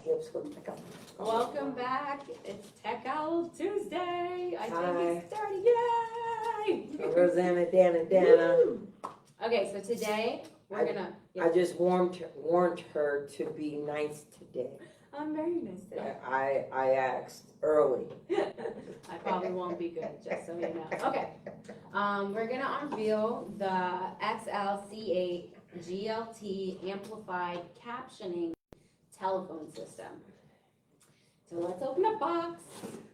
hips look like I'm. Welcome back. It's Tech Owl Tuesday. I think Hi. it's starting. Yay! Rosanna, Dana. Woo! Okay, so today we're gonna. I just warned her to be nice today. I'm very nice today. I asked early. I probably won't be good, just so you know. Okay. We're gonna unveil the XLC8-GLT Amplified Captioning Telephone System. So let's open the box.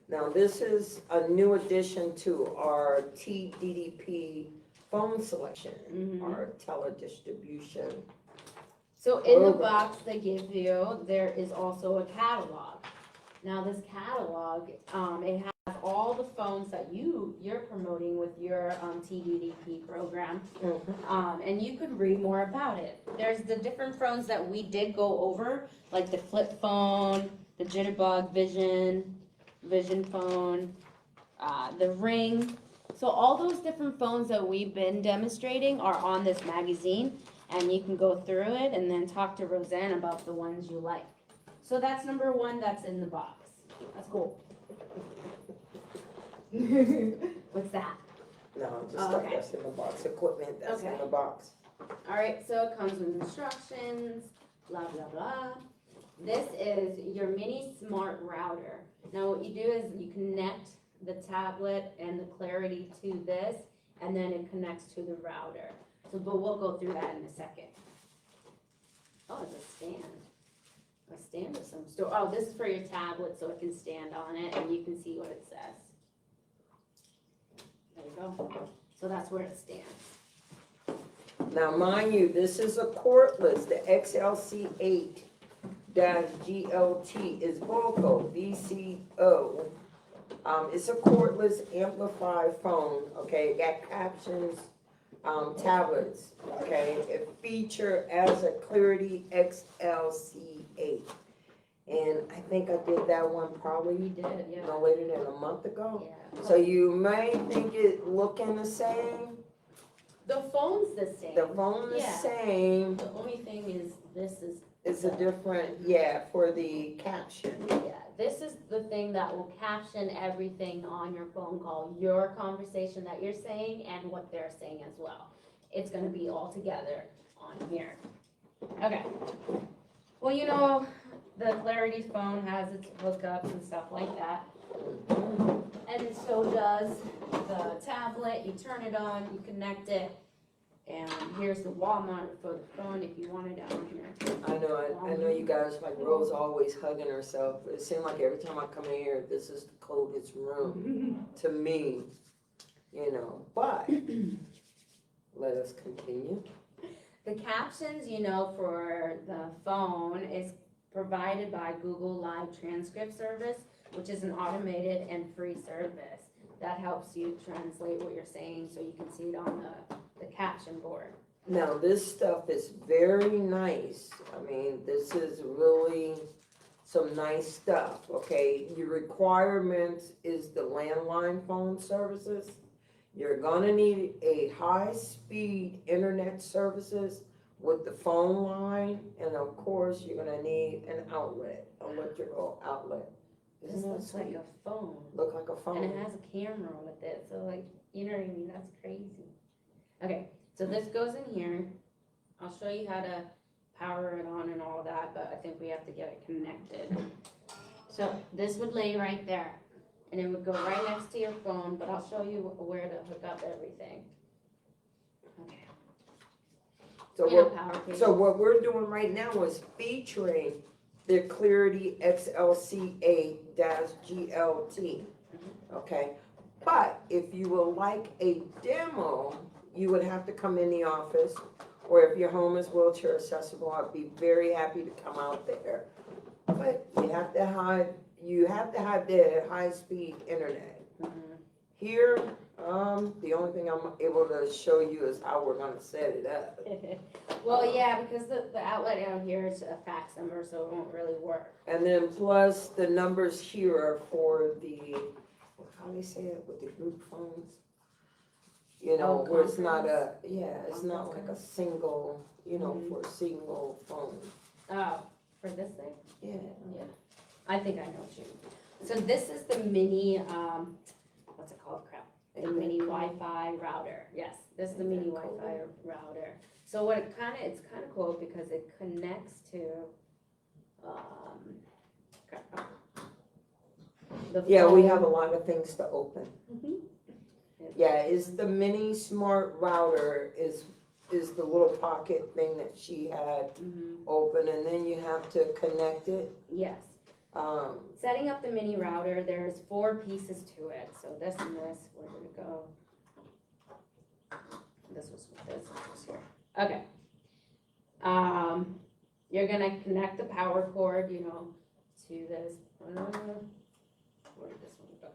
Now this is a new addition to our TDDP phone selection, our teledistribution. So in the box they give you, there is also a catalog. Now this catalog, it has all the phones that you're promoting with your TDDP program, and you could read more about it. There's the different phones that we did go over, like the flip phone, the Jitterbug Vision phone, the Ring. So all those different phones that we've been demonstrating are on this magazine, and you can go through it and then talk to Roseanne about the ones you like. So that's number one that's in the box. That's cool. What's that? No, just stuff that's in the box, equipment that's in the box. All right, so it comes with instructions, blah, blah, blah. This is your mini smart router. Now what you do is you connect the tablet and the Clarity to this, and then it connects to the router. So, but we'll go through that in a second. Oh, it's a stand. A stand of some sort. Oh, this is for your tablet, so it can stand on it, and you can see what it says. There you go. So that's where it stands. Now mind you, this is a cordless, the XLC8-GLT is VOCO, VCO. It's a cordless amplified phone, okay, it got captions, tablets, okay, it featured as a Clarity XLC8. And I think I did that one probably no later than a month ago. Yeah. So you may think it looking the same. The phone's the same. The phone the same. The only thing is this is. It's a different, for the caption. Yeah, this is the thing that will caption everything on your phone call, your conversation that you're saying and what they're saying as well. It's gonna be all together on here. Okay. Well, you know, the Clarity phone has its hookups and stuff like that. And so does the tablet. You turn it on, you connect it. And here's the wall mount for the phone if you want it down here. I know you guys, like Rose always hugging herself. It seems like every time I come in here, this is the coldest room to me, but let us continue. The captions, for the phone is provided by Google Live Transcript Service, which is an automated and free service that helps you translate what you're saying so you can see it on the caption board. Now this stuff is very nice. I mean, this is really some nice stuff, okay? Your requirements is the landline phone services. You're gonna need a high-speed internet services with the phone line, and of course, you're gonna need an outlet, electrical outlet. This looks like a phone. Look like a phone. And it has a camera with it, so like, you know what I mean? That's crazy. Okay, so this goes in here. I'll show you how to power it on and all that, but I think we have to get it connected. So this would lay right there, and it would go right next to your phone, but I'll show you where to hook up everything. Okay. So what we're doing right now is featuring the Clarity XLC8-GLT, okay? But if you would like a demo, you would have to come in the office, or if your home is wheelchair accessible, I'd be very happy to come out there. But you have to have the high-speed internet. Here, the only thing I'm able to show you is how we're gonna set it up. Well, yeah, because the outlet out here is a fax number, so it won't really work. And then plus the numbers here are for the, how do they say it, with the group phones? Where it's not it's not like a single, for a single phone. Oh, For this thing? Yeah. I think I know what you mean. So this is the mini, what's it called, crap? The mini Wi-Fi router, yes, this is the mini Wi-Fi router. So what it's kind of cool because it connects to, crap. Yeah, we phone. have a lot of things to open. Mhm. Yeah, is the mini smart router is the little pocket thing that she had Mhm. open, and then you have to connect it. Yes. Setting up the mini router, there's 4 pieces to it. So this and this, where did it go? This was here. Okay. You're gonna connect the power cord, to this. Where did this one go?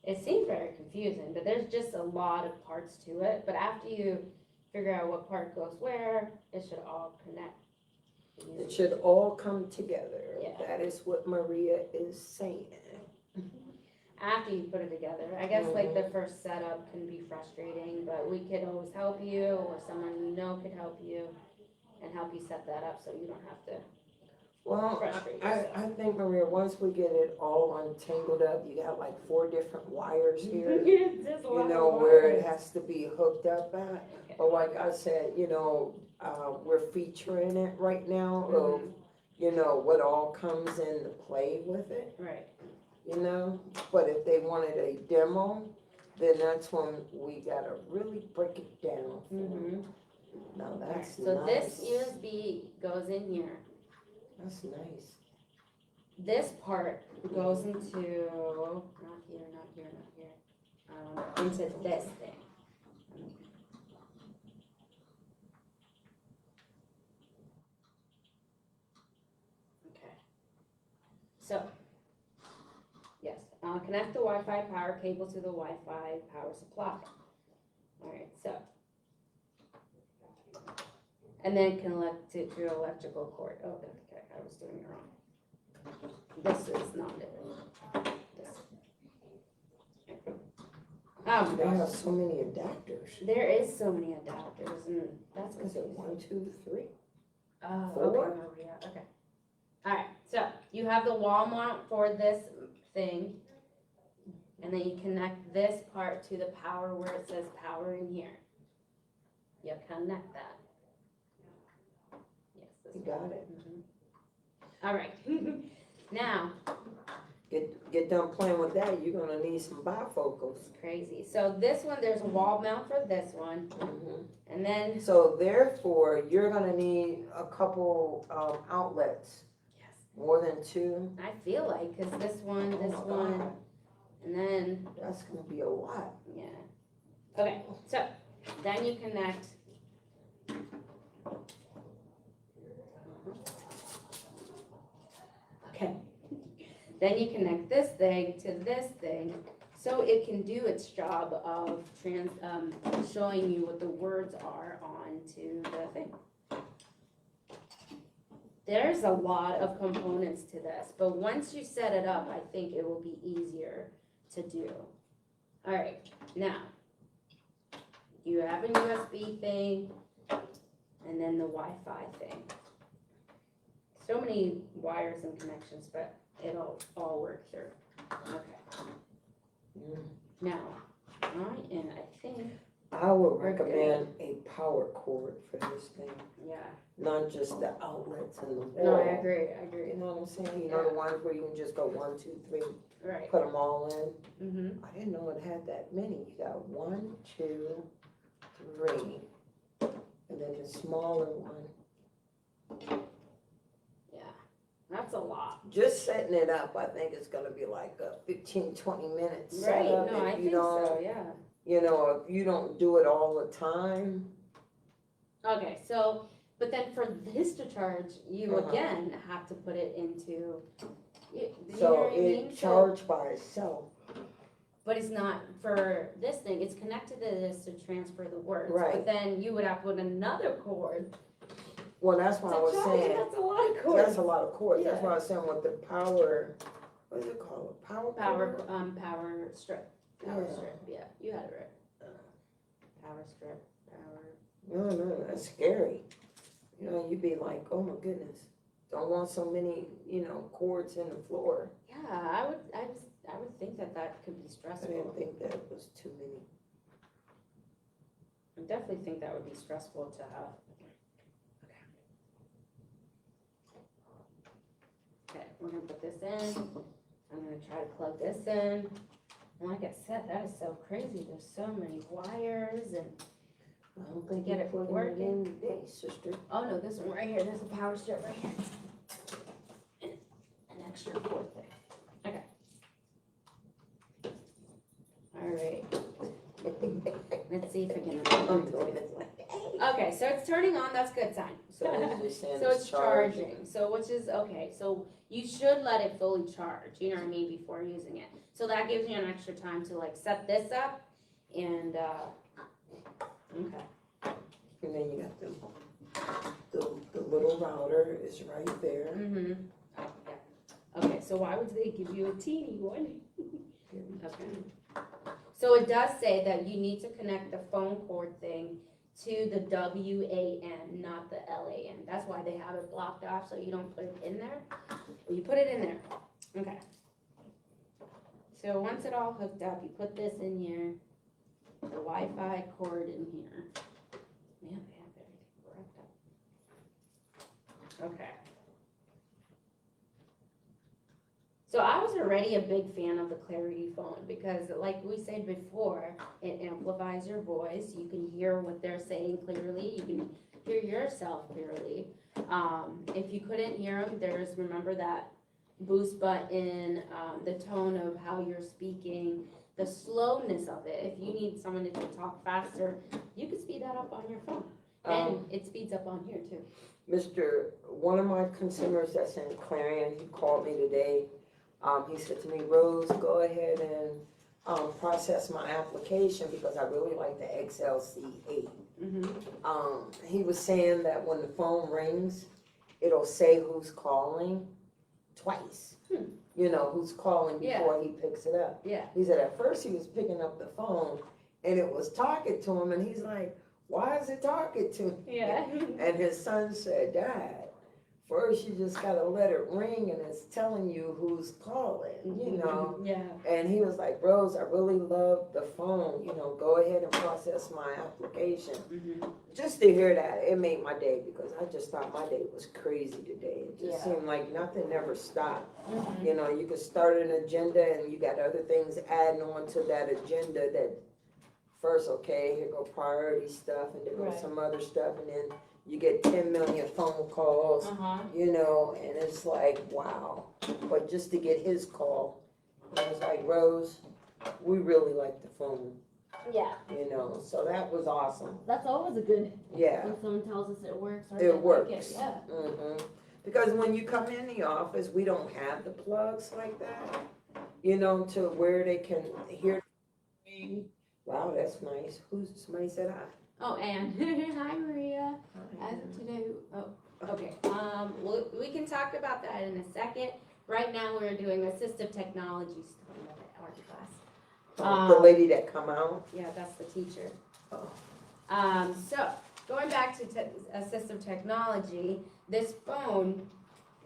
It seemed very confusing, but there's just a lot of parts to it. But after you figure out what part goes where, it should all connect. It should all come together. Yeah. That is what Maria is saying. After you put it together. I guess like the first setup can be frustrating, but we could always help you, or someone you know could help you and help you set that up so you don't have to Well, frustrate yourself. I think, Maria, once we get it all untangled up, you got like 4 different wires here, There's a lot of where it wires. has to be hooked up at. Okay. But like I said, we're featuring it right now of, what all comes into play with it, Right. But if they wanted a demo, then that's when we gotta really break it down. Mm-hmm. Now that's So nice. this USB goes in here. That's nice. This part goes into, not here, into this thing. Okay. So, yes, connect the Wi-Fi power cable to the Wi-Fi power supply. All right, so. And then connect it to your electrical cord. Oh, okay, I was doing it wrong. This is not it. This. Oh, They have so many adapters. there is so many adapters, and that's Is it confusing. 1, 2, 3? Oh, 4? okay, Maria, okay. All right, so you have the wall mount for this thing, and then you connect this part to the power where it says power in here. You connect that. Yes, this You got it. Mhm. All right, now, Get done playing with that, you're gonna need some bifocals. crazy. So this one, there's a wall mount for this one, and then, So therefore, you're gonna need a couple outlets, yes, more than 2. I feel like, cause this one, Oh my God, and then, that's gonna be a lot. yeah. Okay, so then you connect. Okay. Then you connect this thing to this thing, so it can do its job of showing you what the words are onto the thing. There's a lot of components to this, but once you set it up, I think it will be easier to do. All right, now, you have a USB thing, and then the Wi-Fi thing. So many wires and connections, but it'll all work through. Okay. Now, I think, I would We're good. recommend a power cord for this thing, yeah. not just the outlets and the wall. No, I agree. You know what I'm saying? The ones where you can just go 1, 2, 3, Right. put them all in. Mm-hmm. I didn't know it had that many. You got 1, 2, 3, and then the smaller one. That's a lot. Just setting it up, I think it's gonna be like a 15, 20 minutes Right, setup. no, I If you think so, don't, yeah. if you don't do it all the time. Okay, so, but then for this to charge, you Uh-huh. again have to put it into, you know So what I mean? it charged by itself. But it's not for this thing, it's connected to this to transfer the words. Right. But then you would have to put another cord Well, that's to what I was charge, saying. that's a lot of cords. That's a lot of cords. That's Yeah. why I was saying with the power, what is it called? Power Power, cord? power strip, power Yeah. strip, yeah, you had it right. Power strip, power. No, that's scary. You'd be like, oh my goodness. don't want so many, cords in the floor. Yeah, I would think that could be I stressful. didn't think that was too many. I definitely think that would be stressful to have. Okay, we're gonna put this in. I'm gonna try to plug this in. And like I said, that is so crazy. There's so many wires and, I don't think Get you it plugged working. in today, sister. oh no, this one right here, there's a power strip right here. An extra cord thing. Okay. All right. Let's see if we can. I'm doing it like, Okay, so it's turning on, that's a good sign. so it's just saying So it's charging, so which is, okay, so you should let it fully charge, you know what I mean, before using it. So that gives you an extra time to like set this up and, okay. And then you got the little router is right there. Mm-hmm. Okay, so why would they give you a teeny one? Okay. So it does say that you need to connect the phone cord thing to the WAN, not the LAN. That's why they have it blocked off, so you don't put it in there. You put it in there. Okay. So once it all hooked up, you put this in here, the Wi-Fi cord in here. Man, they have everything wrapped up. Okay. So I was already a big fan of the Clarity phone because like we said before, it amplifies your voice. You can hear what they're saying clearly. You can hear yourself clearly. If you couldn't hear them, remember that boost button, the tone of how you're speaking, the slowness of it. If you need someone to talk faster, you can speed that up on your phone. And it speeds up on here too. One of my consumers that's in Clarion, he called me today. He said to me, Rose, go ahead and process my application because I really like the XLC8. Mm-hmm. He was saying that when the phone rings, it'll say who's calling twice. Who's calling before he picks it up. Yeah. He said at first he was picking up the phone and it was talking to him and he's like, why is it talking to me? Yeah. And his son said, Dad, first you just gotta let it ring and it's telling you who's calling, Yeah. And he was like, Rose, I really love the phone, go ahead and process my application. Mm-hmm. Just to hear that, it made my day because I just thought my day was crazy today. It just Yeah. seemed like nothing never stopped. Mm-hmm. You could start an agenda and you got other things adding on to that agenda that first, okay, here go priority stuff and there goes Right. some other stuff and then you get 10 million phone calls, Uh-huh. and it's like, wow. But just to get his call, it was like, Rose, we really like the phone, Yeah. so that was awesome. That's always a good Yeah. when someone tells us it works. Or It they like works. it. Yeah. Because when you come in the office, we don't have the plugs like that, to where they can hear. Wow, that's nice. Somebody said hi. Oh, and hi, Maria. As of today, okay. We can talk about that in a second. Right now, we're doing assistive technology stuff in the art class. The lady that come out. Yeah, that's the teacher. Oh. So going back to assistive technology, this phone,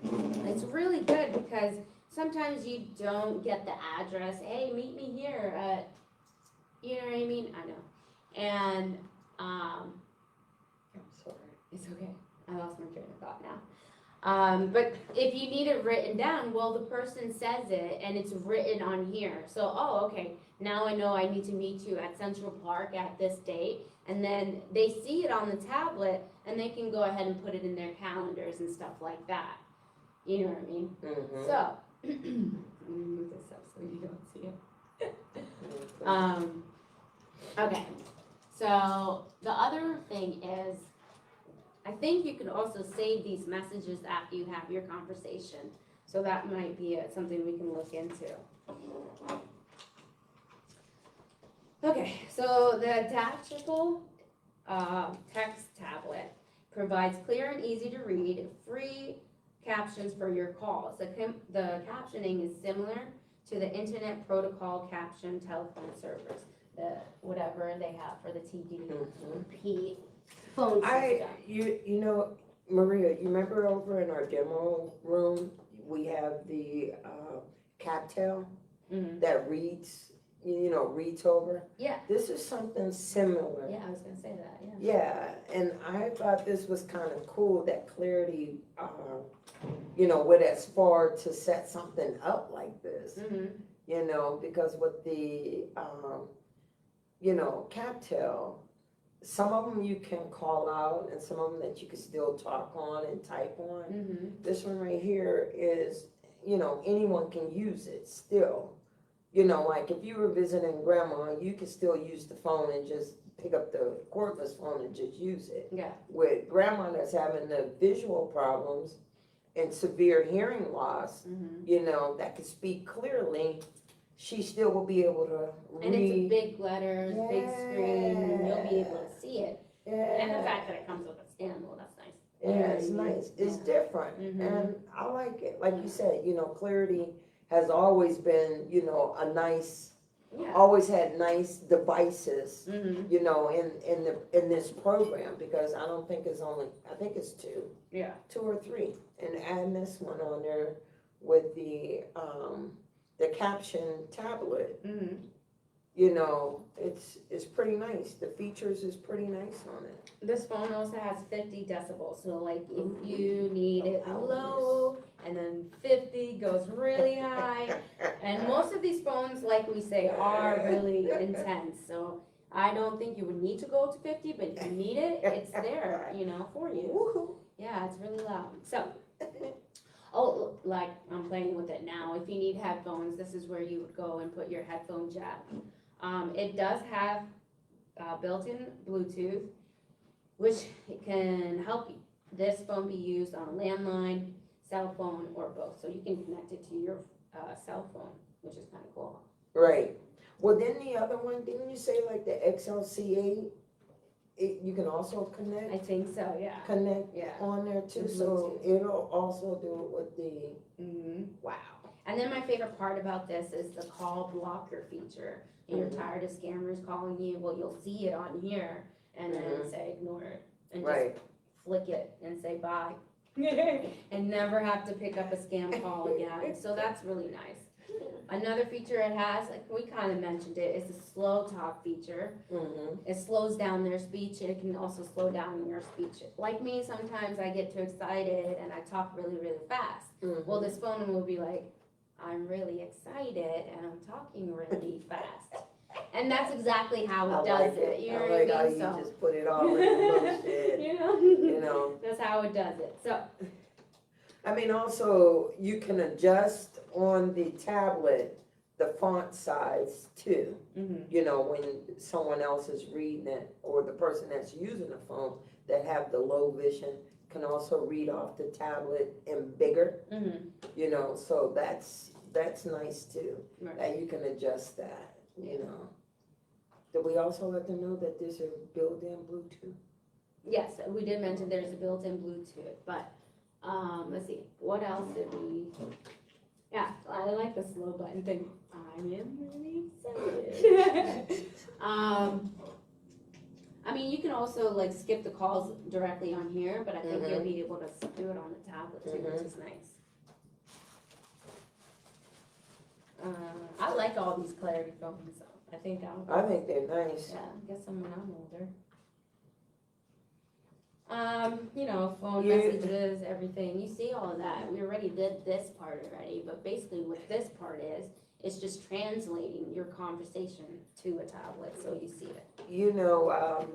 it's really good because sometimes you don't get the address. Hey, meet me here at, you know what I mean? I know. And I'm sorry. it's okay. I lost my train of thought now. But if you need it written down, well, the person says it and it's written on here. So, okay, now I know I need to meet you at Central Park at this date. And then they see it on the tablet and they can go ahead and put it in their calendars and stuff like that. You know what I mean? Mm-hmm. So, let me move this up so you don't see it. Okay. So the other thing is, I think you can also save these messages after you have your conversation. So that might be something we can look into. Okay, so the adaptable text tablet provides clear and easy to read, free captions for your calls. The captioning is similar to the Internet Protocol caption telephone servers, whatever they have for the TDP phone system. Maria, you remember over in our demo room, we have the, cattail Mhm. that reads, reads over? Yeah, This is something similar. yeah, I was gonna say that, yeah. Yeah, and I thought this was kind of cool that Clarity, went as far to set something up like this, because with the, cattail, some of them you can call out and some of them that you can still talk on and type on. This one right here is, anyone can use it still. Like if you were visiting grandma, you could still use the phone and just pick up the cordless phone and just use it. Yeah. With grandma that's having the visual problems and severe hearing loss, that can speak clearly, she still will be able to read. And it's big letters, big screen, and you'll be able to see it. Yeah. And the fact that it comes with a stand, well, that's nice. Yeah, it's nice. It's different. And I like it. Like you said, Clarity has always been, a nice, always had nice devices, in this program, because I don't think it's only, I think it's two. Yeah. 2 or 3. And adding this one on there with the caption tablet, it's pretty nice. The features is pretty nice on it. This phone also has 50 decibels, so like if you need it low, and then 50 goes really high. And most of these phones, like we say, are really intense, so I don't think you would need to go to 50, but if you need it, it's there, for you. Woohoo. Yeah, it's really loud. So, oh, like I'm playing with it now. If you need headphones, this is where you would go and put your headphone jack. It does have built-in Bluetooth, which can help this phone be used on a landline, cell phone, or both. So you can connect it to your cell phone, which is kind of cool. Right. Well, then the other one, didn't you say like the XLC8? You can also connect? I think so, yeah. Connect Yeah. on there too, The so Bluetooth. it'll also do it with the, Wow. And then my favorite part about this is the call blocker feature. And you're tired of scammers calling you, well, you'll see it on here, and then say ignore it. And just flick it and say bye. And never have to pick up a scam call again. So that's really nice. Another feature it has, like we kind of mentioned it, is the slow talk feature. It slows down their speech. It can also slow down your speech. Like me, sometimes I get too excited and I talk really, really fast. Well, this phone will be like, I'm really excited and I'm talking really fast. And that's exactly how it does it. You know what I mean? How you just put it all in motion. you know? That's how it does it. So. I mean, also, you can adjust on the tablet the font size too. When someone else is reading it, or the person that's using the phone that have the low vision can also read off the tablet in bigger. So that's nice too. Right. That you can adjust that. Did we also let them know that there's a built-in Bluetooth? Yes, we did mention there's a built-in Bluetooth, but let's see, what else did we? Yeah, I like the slow button thing. I am really excited. I mean, you can also like skip the calls directly on here, but I think you'll be able to do it on the tablet too, which is nice. I like all these Clarity phones. I think I think they're nice. Yeah, I guess when I'm older. Phone Yeah. messages, everything. You see all of that. We already did this part already, but basically what this part is, it's just translating your conversation to a tablet so you see it.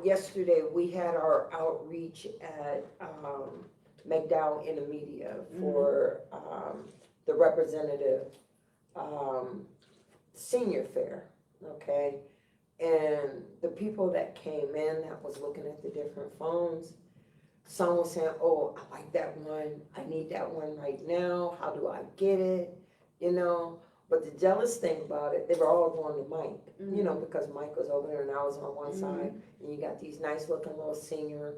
Yesterday we had our outreach at McDowell Intermedia for the representative senior fair, okay? And the people that came in that was looking at the different phones, some was saying, oh, I like that one, I need that one right now, how do I get it, But the jealous thing about it, they were all going to Mike, because Mike was over there and I was on one side, and you got these nice looking little senior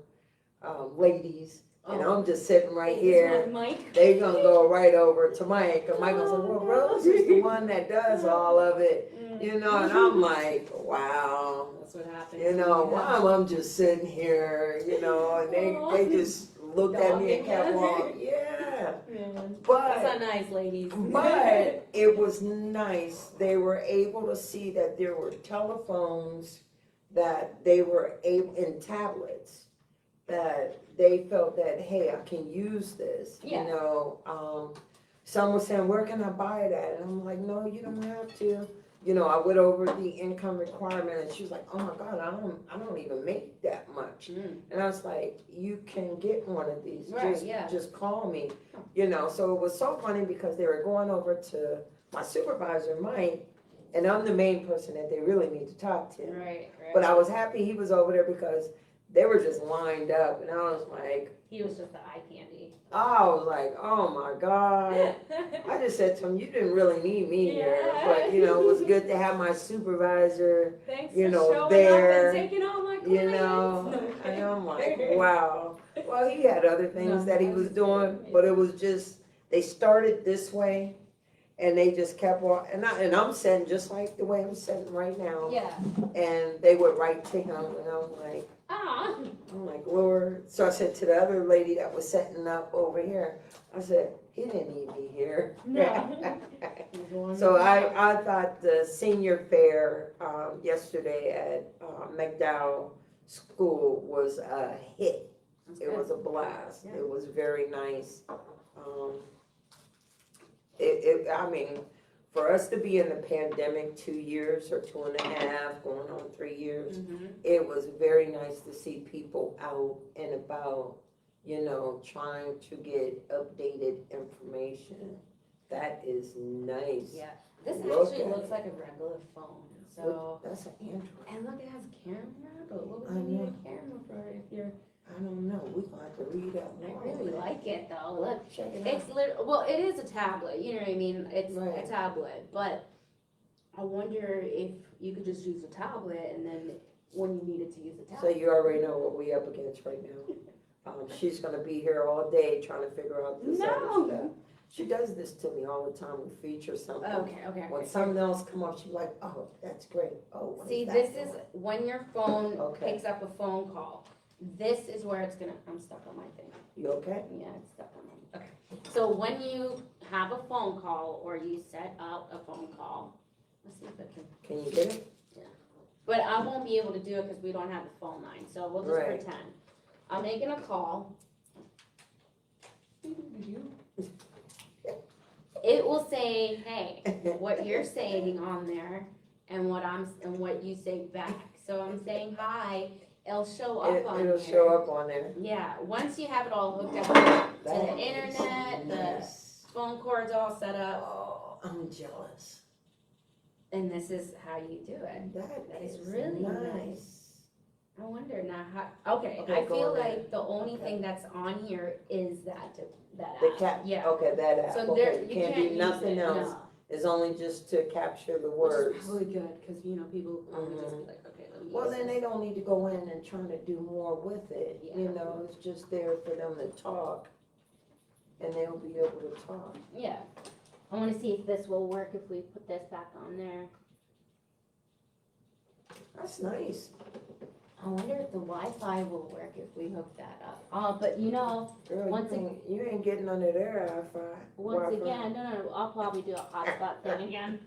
ladies, and I'm just sitting right here. Mike. They gonna go right over to Mike, and Mike gonna say, well, Rose is the one that does all of it, and I'm like, wow. That's what happened. Wow, I'm just sitting here, and they just looked at me and kept Dogging walking. Yeah. Man, that's But, not nice, ladies. but it was nice. They were able to see that there were telephones that they were able, in tablets, that they felt that, hey, I can use this, Yeah. you know. Some was saying, where can I buy it at? And I'm like, no, you don't have to. You know, I went over the income requirement and she was like, oh my God, I don't even make that much. Mm. And I was like, you can get one of these, Right, yeah. just call me, you know. So it was so funny because they were going over to my supervisor, Mike, and I'm the main person that they really need to talk to. Right, right. But I was happy he was over there because they were just lined up and I was like, He was just the eye candy. I was like, oh my God. I just said to him, you didn't really need me here, Yeah. but you know, it was good to have my supervisor, Thanks you for know, showing there, up and taking all my clients. you know, and I'm like, wow. Well, he had other things that he was doing, but it was just, they started this way and they just kept walking, and I'm sitting just like the way I'm sitting right now. Yeah. And they would write to him and I'm like, Lord. So I said to the other lady that was setting up over here, I said, he didn't need me here. No. So I thought the senior fair, yesterday at, McDowell School was a hit. It was a blast. Yeah. It was very nice. I mean, for us to be in the pandemic 2 years or 2.5, going on 3 years, Mhm. it was very nice to see people out and about, you know, trying to get updated information. That is nice. Yeah. This Look actually at looks it. like a regular phone. So, Look, that's an Android. and look, it has a camera, but what I would you need know. a camera for if you're, I don't know. We're gonna have to read up I more. really like it though. Look, Check it it's out. well, it is a tablet, you know what I mean? It's Right. a tablet, but I wonder if you could just use a tablet and then when you needed to use a So tablet. you already know what we up against right now. She's gonna be here all day trying to figure out this other No. stuff. She does this to me all the time. We feature something. Okay. When something else come up, she's like, oh, that's great. Oh, what See, is that this is doing? when your phone Okay. picks up a phone call. This is where it's gonna, I'm stuck on my thing. You okay? Yeah, it's stuck on my, okay. So when you have a phone call or you set up a phone call, let's see if I can, Can you get it? but I won't be able to do it because we don't have the phone line, so we'll just Right. pretend. I'm making a call. It will say, hey, what you're saying on there and what you say back. So I'm saying hi, it'll show up on It'll here. show up on there. Yeah, once you have it all hooked up to That the is internet, the nice. phone cord's all set up, Oh, I'm jealous. and this is how you do it. That is is really nice. I wonder now how, okay, Okay, I go feel on there. like the only Okay. thing that's on here is that The app. cap, Yeah. okay, that app, So there, okay, you can't can't do use nothing it, else. no. It's only just to capture the Which words. is probably good, cause you know, people probably just be like, okay, let me Well, use then this. they don't need to go in and try to do more with it, you Yeah. know, it's just there for them to talk. And they'll be able to talk. Yeah, I wanna see if this will work if we put this back on there. That's nice. I wonder if the Wi-Fi will work if we hook that up. But you know, Girl, Once you ain't getting under their Wi-Fi. once again, no, I'll probably do a hotspot thing again.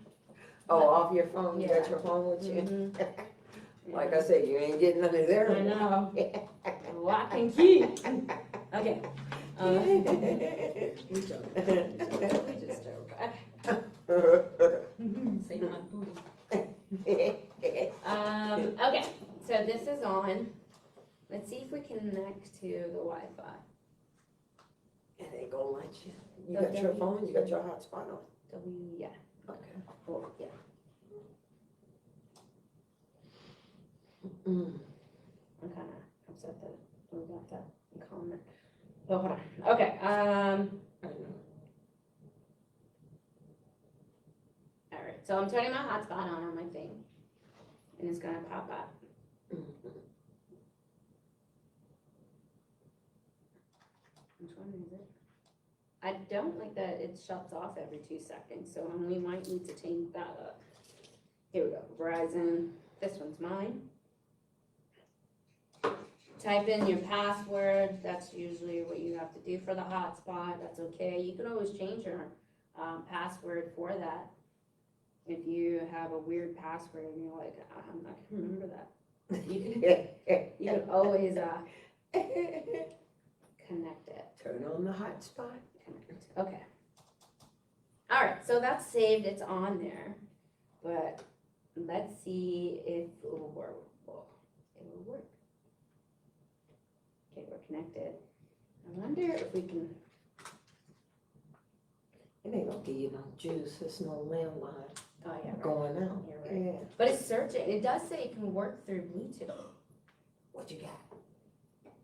Oh, off your phone, you got Yeah. your phone with you? Mhm. Like I said, you ain't getting under their. I know. Lock and key. Okay. We joke. We just joke. Say my booty. Okay, so this is on. Let's see if we can connect to the Wi-Fi. It ain't gonna let you. You got your phone, you got your hotspot on? Yeah. Okay. Oh, yeah. Mm. I'm kind of upset that we got that comment. Oh, hold on. Okay. I know. All right. So I'm turning my hotspot on my thing, and it's gonna pop up. Mhm. Which one is it? I don't like that it shuts off every 2 seconds, so we might need to change that up. Here we go. Verizon. This one's mine. type in your password. That's usually what you have to do for the hotspot. That's okay. You can always change your password for that. If you have a weird password and you're like, I'm not gonna remember that. You can always connect it. Turn on the hotspot. Okay. All right, so that's saved. It's on there, but let's see if it will work. It will work. Okay, we're connected. I wonder if we can. It ain't gonna give you no juice. There's no landline Oh yeah, right. going out. You're right. Yeah. But it's searching. It does say it can work through Bluetooth. What you got?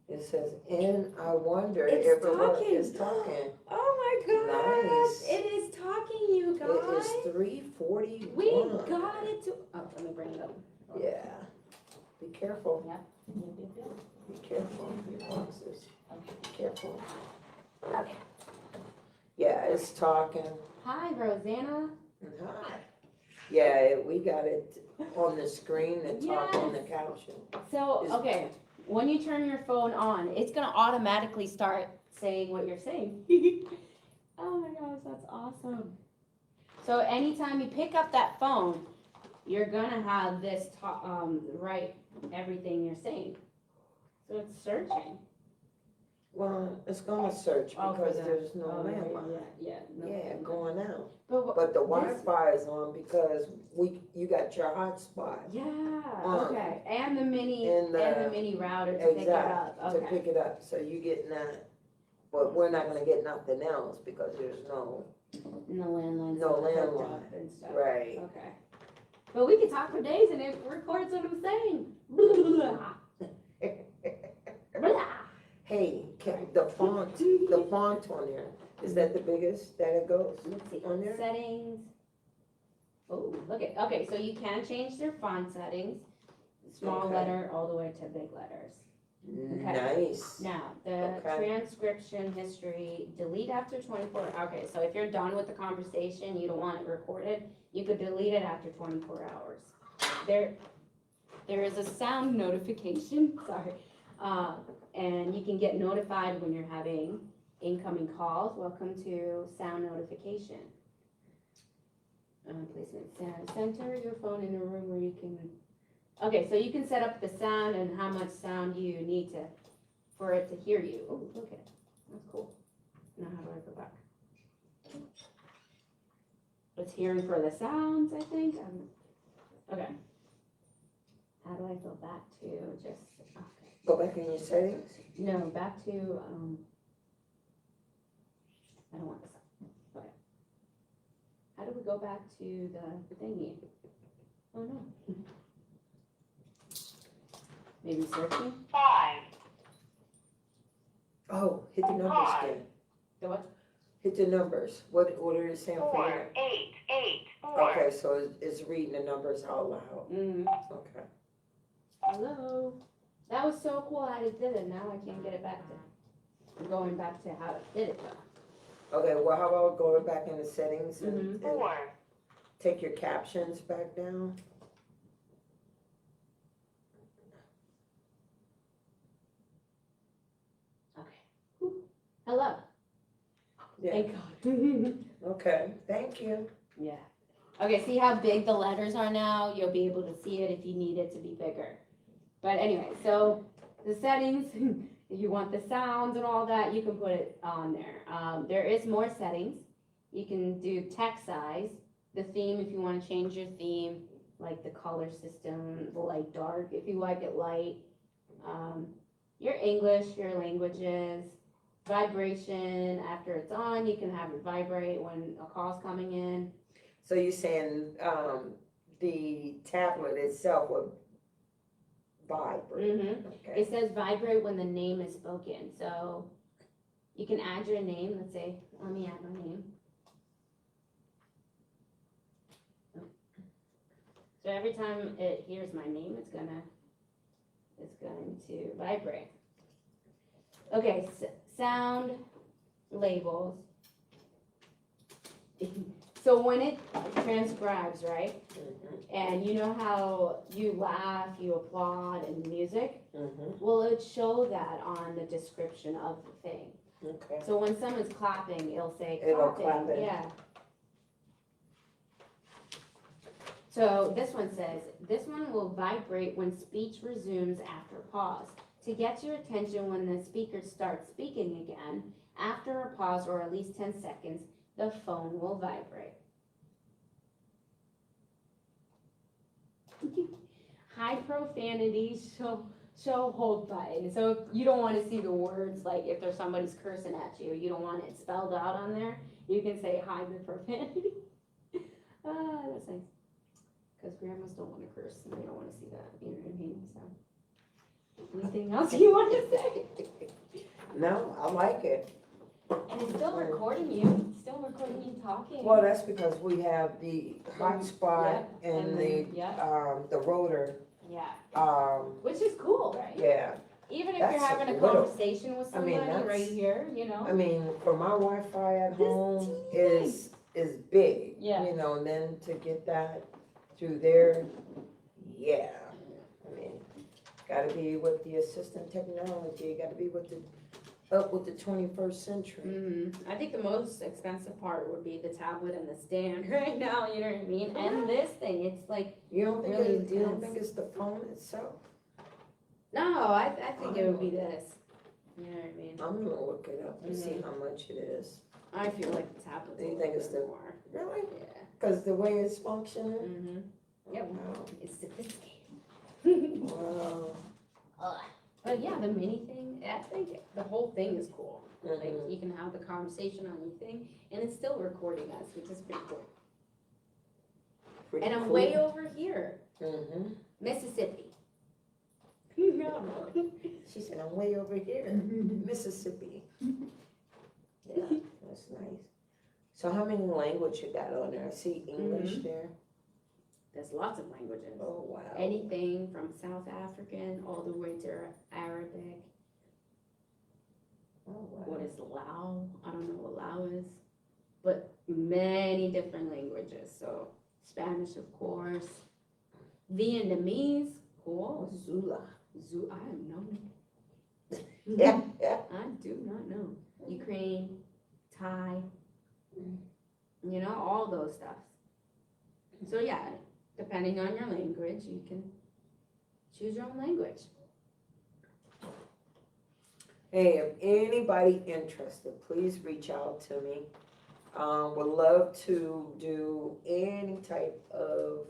It says, and I wonder It's if it works. talking. It's talking. Oh my gosh! Nice. It is talking, you guys. It is 3:41. We got it to. Oh, let me bring it up. Yeah. Be careful. Yeah. Be careful. Your boxes. Okay. Be careful. Okay. Yeah, it's talking. Hi, Rosanna. Hi. Yeah, we got it on the screen and talk on the caption. So, okay, when you turn your phone on, it's gonna automatically start saying what you're saying. Oh my gosh, that's awesome. So anytime you pick up that phone, you're gonna have this write everything you're saying. So it's searching. Well, it's gonna search because there's no landline. Yeah. Yeah, going out. But But the Wi-Fi is on because you got your hotspot. yeah, on. okay, and the mini And the- mini router to pick it up. To Okay. pick it up, so you getting that. But we're not gonna get nothing else because there's no, And the landline's No not hooked landline. up and stuff. right. Okay. But we can talk for days and it records what I'm saying. Hey, the font on there, is that the biggest that it goes? Let's see, On there? settings. Oh, look at, okay, so you can change their font settings, small Okay. letter all the way to big letters. Nice. Now, the Okay. transcription history, delete after 24, okay, so if you're done with the conversation, you don't want it recorded, you could delete it after 24 hours. There is a sound notification, sorry, and you can get notified when you're having incoming calls. Welcome to sound notification. Placement sound. Center your phone in a room where you can. Okay, so you can set up the sound and how much sound you need for it to hear you. Oh, look at it. That's cool. Now how do I go back? It's hearing for the sounds, I think. Okay. How do I go back to just? Okay. Go back in your settings. No, back to, I don't want this up. Okay. How do we go back to the thingy? Oh, no. Maybe searching? 5, Oh, hit the numbers Hi. again. The what? Hit the numbers. What are you saying for 4, you? 8, 8, 4. Okay, so it's reading the numbers out loud. Okay. Hello? That was so cool how it did it. Now I can't get it back to, going back to how it did it though. Okay, well, how about going back in the settings and 4, take your captions back down? Okay. Hello. Yeah, Thank God. okay, thank you. Yeah. Okay, see how big the letters are now? You'll be able to see it if you need it to be bigger. But anyway, so the settings, if you want the sounds and all that, you can put it on there. There is more settings. You can do text size, the theme if you want to change your theme, like the color system, the light dark, if you like it light. Your English, your languages, vibration, after it's on, you can have it vibrate when a call's coming in. So you're saying, the tablet itself would vibrate? Okay. It says vibrate when the name is spoken, so you can add your name, let's say, let me add my name. So every time it hears my name, it's going to vibrate. Okay, sound labels. So when it transcribes, right? Mhm, And you know how you laugh, you applaud, and music? mhm, Well, it would show that on the description of the thing. okay. So when someone's clapping, it'll say It'll clapping. clap it. Yeah. So this one says, this one will vibrate when speech resumes after pause. To get your attention when the speaker starts speaking again, after a pause or at least 10 seconds, the phone will vibrate. High profanity, show hold button. So if you don't want to see the words, like if there's somebody's cursing at you, you don't want it spelled out on there, you can say hide the profanity. Ah, that's nice. Because grandmas don't want to curse and they don't want to see that, you know what I mean? So, anything else you want to say? No, I like it. And it's still recording you, talking. Well, that's because we have the hotspot and the rotor. Yeah, which is cool, right? Yeah, Even if That's you're having a little. conversation with I mean, somebody right that's- here, you know? I mean, for my Wi-Fi at This home teeny is big. Yeah. You know, and then to get that through there, yeah. I mean, gotta be with the assistant technology, gotta be with up with the 21st century. I think the most expensive part would be the tablet and the stand right now, you know what I mean? And this thing, it's like, You don't think Really you don't intense. think it's the phone itself? no, I think it would be this. You know what I mean? I'm gonna look it up and see how much it is. I feel like the tablet's a Do you little think it's bit the- more. Really? Yeah. Cause the way it's functioning? Mm-hmm. Yep. Wow. It's sophisticated. Wow. But yeah, the mini thing, I think the whole thing is cool. Like Mhm. you can have the conversation on your thing, and it's still recording us, which is pretty cool. Pretty And I'm cool. way over here, Mhm. Mississippi. She said, I'm way over here, Mississippi. Yeah, that's nice. So how many language you got on there? I see English there. There's lots of languages. Oh, wow. Anything from South African all the way to Arabic. Oh, wow. What is Lao? I don't know what Lao is. But many different languages. So Spanish, of course. Vietnamese, cool. Zula. I have no. Yeah, yeah. I do not know. Ukraine, Thai, you know, all those stuff. So yeah, depending on your language, you can choose your own language. Hey, if anybody interested, please reach out to me. Would love to do any type of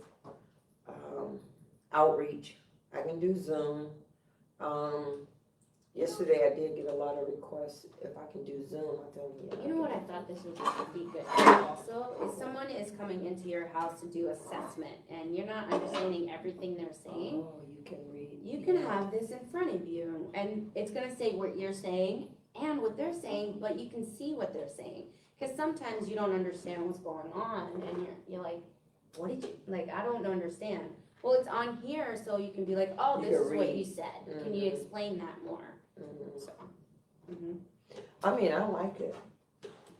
outreach. I can do Zoom. Yesterday I did get a lot of requests if I can do Zoom. I told them, yeah. You know what I thought this would be good for also is someone is coming into your house to do assessment and you're not understanding everything they're saying. Oh, you can read. You can have this in front of you and it's gonna say what you're saying and what they're saying, but you can see what they're saying. Cause sometimes you don't understand what's going on and you're like, what did you, like, I don't understand. Well, it's on here so you can be like, oh, You this can is what read. you said. Can you explain that more? Mhm. So, I mean, I like it.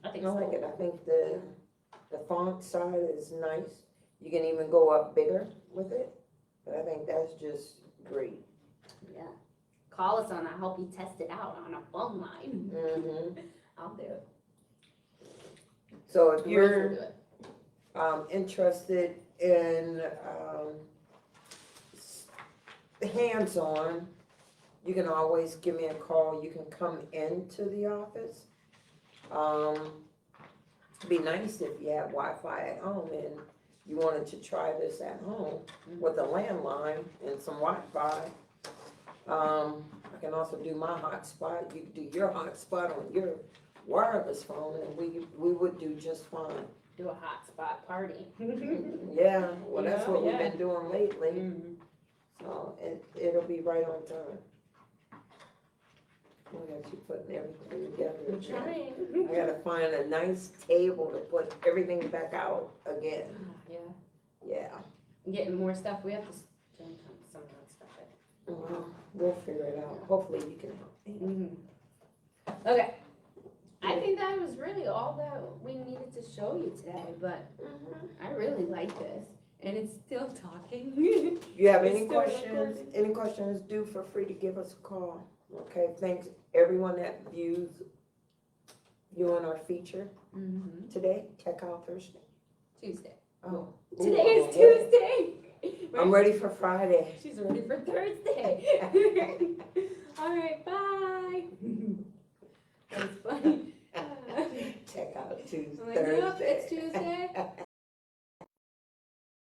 I think I so. like it. I think the font size is nice. You can even go up bigger with it. But I think that's just great. Yeah. Call us on, I'll help you test it out on a phone line. Mm-hmm. I'll do it. So if Rose will you're do it. interested in hands-on, you can always give me a call. You can come into the office. It'd be nice if you had Wi-Fi at home and you wanted to try this at home with a landline and some Wi-Fi. I can also do my hotspot. You can do your hotspot on your wireless phone and we would do just fine. Do a hotspot party. Yeah, well, that's Yeah, what we've yeah. been doing lately. So it'll be right on time. I got you putting everything together. I'm trying. I gotta find a nice table to put everything back out again. Yeah. Yeah, Getting more stuff. We have to turn some of that stuff in. well, we'll figure it out. Hopefully you can help me. Okay. I think that was really all that we needed to show you today, but I really like this. And it's still talking. You have any It's still questions? Any questions, do feel free to give us a call. Okay, thanks everyone that viewing our feature today, Tech Out Thursday. Tuesday. Oh. Today is Tuesday. I'm ready for Friday. She's ready for Thursday. All right, bye. That's funny. Check out Tuesday. I'm like, yep, it's Tuesday.